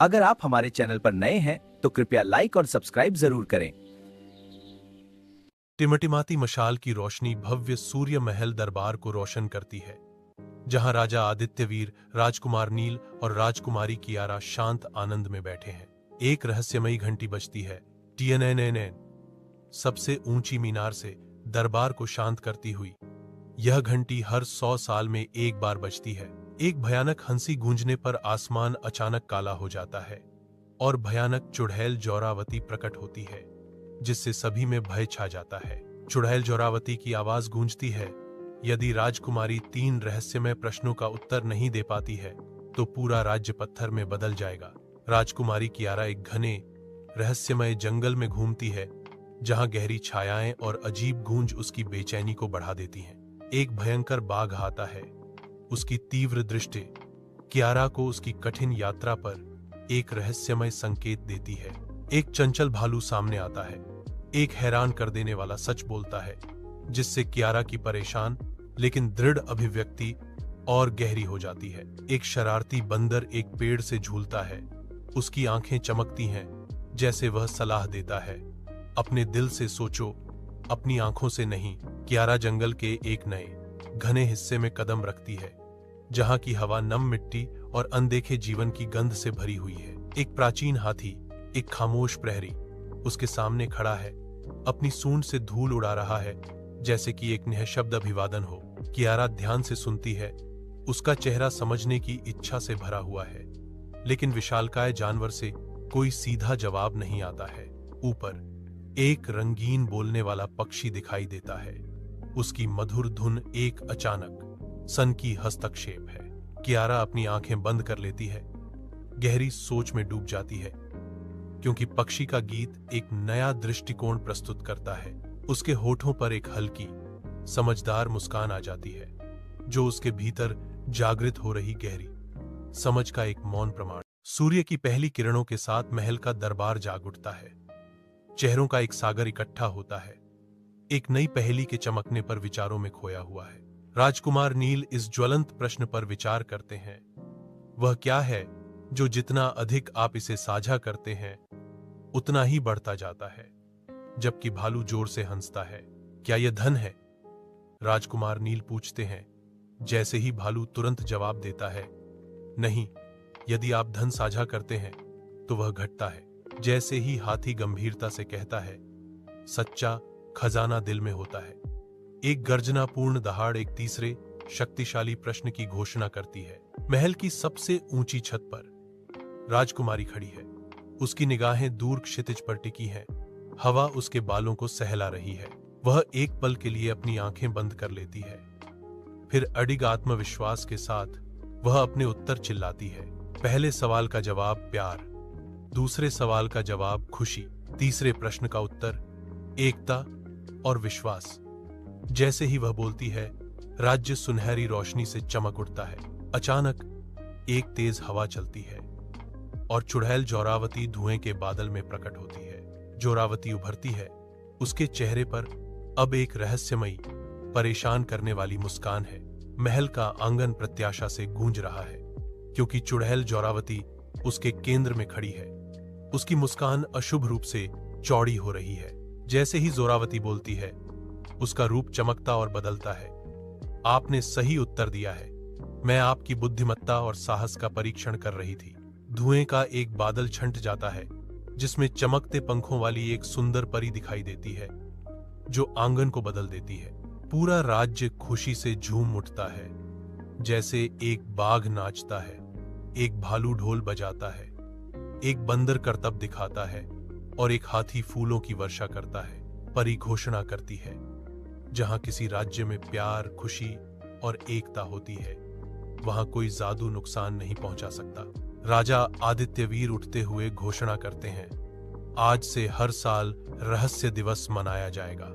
अगर आप हमारे चैनल पर नए हैं तो कृपया लाइक और सब्सक्राइब जरूर करें। टिमटिमाती मशाल की रोशनी भव्य सूर्य महल दरबार को रोशन करती है, जहां राजा आदित्यवीर, राजकुमार नील और राजकुमारी कियारा शांत आनंद में बैठे हैं। एक रहस्यमयी घंटी बजती है, टीएनएनएनएन, सबसे ऊंची मीनार से दरबार को शांत करती हुई। यह घंटी हर 100 साल में एक बार बजती है। एक भयानक हंसी गूंजने पर आसमान अचानक काला हो जाता है और भयानक चुड़ैल जोरावती प्रकट होती है, जिससे सभी में भय छा जाता है। चुड़ैल जोरावती की आवाज गूंजती है, यदि राजकुमारी 3 रहस्यमय प्रश्नों का उत्तर नहीं दे पाती है तो पूरा राज्य पत्थर में बदल जाएगा। राजकुमारी कियारा एक घने रहस्यमय जंगल में घूमती है, जहां गहरी छायाएं और अजीब गूंज उसकी बेचैनी को बढ़ा देती हैं। एक भयंकर बाघ आता है, उसकी तीव्र दृष्टि कियारा को उसकी कठिन यात्रा पर एक रहस्यमय संकेत देती है। एक चंचल भालू सामने आता है, एक हैरान कर देने वाला सच बोलता है, जिससे कियारा की परेशान लेकिन दृढ़ अभिव्यक्ति और गहरी हो जाती है। एक शरारती बंदर एक पेड़ से झूलता है, उसकी आंखें चमकती हैं, जैसे वह सलाह देता है, अपने दिल से सोचो, अपनी आंखों से नहीं। कियारा जंगल के एक नए घने हिस्से में कदम रखती है, जहां की हवा नम मिट्टी और अनदेखे जीवन की गंध से भरी हुई है। एक प्राचीन हाथी, एक खामोश प्रहरी, उसके सामने खड़ा है, अपनी सूंड से धूल उड़ा रहा है, जैसे कि एक निःशब्द अभिवादन हो। कियारा ध्यान से सुनती है, उसका चेहरा समझने की इच्छा से भरा हुआ है, लेकिन विशालकाय जानवर से कोई सीधा जवाब नहीं आता है। ऊपर एक रंगीन बोलने वाला पक्षी दिखाई देता है, उसकी मधुर धुन एक अचानक सन की हस्तक्षेप है। कियारा अपनी आंखें बंद कर लेती है, गहरी सोच में डूब जाती है, क्योंकि पक्षी का गीत एक नया दृष्टिकोण प्रस्तुत करता है। उसके होठों पर एक हल्की, समझदार मुस्कान आ जाती है, जो उसके भीतर जागृत हो रही गहरी समझ का एक मौन प्रमाण। सूर्य की पहली किरणों के साथ महल का दरबार जाग उठता है, चेहरों का एक सागर इकट्ठा होता है, एक नई पहेली के चमकने पर विचारों में खोया हुआ है। राजकुमार नील इस ज्वलंत प्रश्न पर विचार करते हैं, वह क्या है जो जितना अधिक आप इसे साझा करते हैं उतना ही बढ़ता जाता है। जबकि भालू जोर से हंसता है, क्या यह धन है? राजकुमार नील पूछते हैं, जैसे ही भालू तुरंत जवाब देता है, नहीं, यदि आप धन साझा करते हैं तो वह घटता है। जैसे ही हाथी गंभीरता से कहता है, सच्चा खजाना दिल में होता है। एक गर्जनापूर्ण दहाड़ एक तीसरे शक्तिशाली प्रश्न की घोषणा करती है। महल की सबसे ऊंची छत पर राजकुमारी खड़ी है, उसकी निगाहें दूर क्षितिज पर टिकी हैं, हवा उसके बालों को सहला रही है। वह एक पल के लिए अपनी आंखें बंद कर लेती है, फिर अडिग आत्मविश्वास के साथ वह अपने उत्तर चिल्लाती है। पहले सवाल का जवाब प्यार, दूसरे सवाल का जवाब खुशी, तीसरे प्रश्न का उत्तर एकता और विश्वास। जैसे ही वह बोलती है, राज्य सुनहरी रोशनी से चमक उठता है। अचानक एक तेज हवा चलती है और चुड़ैल जोरावती धुएं के बादल में प्रकट होती है। जोरावती उभरती है, उसके चेहरे पर अब एक रहस्यमयी, परेशान करने वाली मुस्कान है। महल का आंगन प्रत्याशा से गूंज रहा है, क्योंकि चुड़ैल जोरावती उसके केंद्र में खड़ी है। उसकी मुस्कान अशुभ रूप से चौड़ी हो रही है। जैसे ही जोरावती बोलती है, उसका रूप चमकता और बदलता है। आपने सही उत्तर दिया है, मैं आपकी बुद्धिमत्ता और साहस का परीक्षण कर रही थी। धुएं का एक बादल छंट जाता है, जिसमें चमकते पंखों वाली एक सुंदर परी दिखाई देती है, जो आंगन को बदल देती है। पूरा राज्य खुशी से झूम उठता है, जैसे एक बाघ नाचता है, एक भालू ढोल बजाता है, एक बंदर करतब दिखाता है और एक हाथी फूलों की वर्षा करता है। परी घोषणा करती है, जहां किसी राज्य में प्यार, खुशी और एकता होती है, वहां कोई जादू नुकसान नहीं पहुंचा सकता। राजा आदित्यवीर उठते हुए घोषणा करते हैं, आज से हर साल रहस्य दिवस मनाया जाएगा।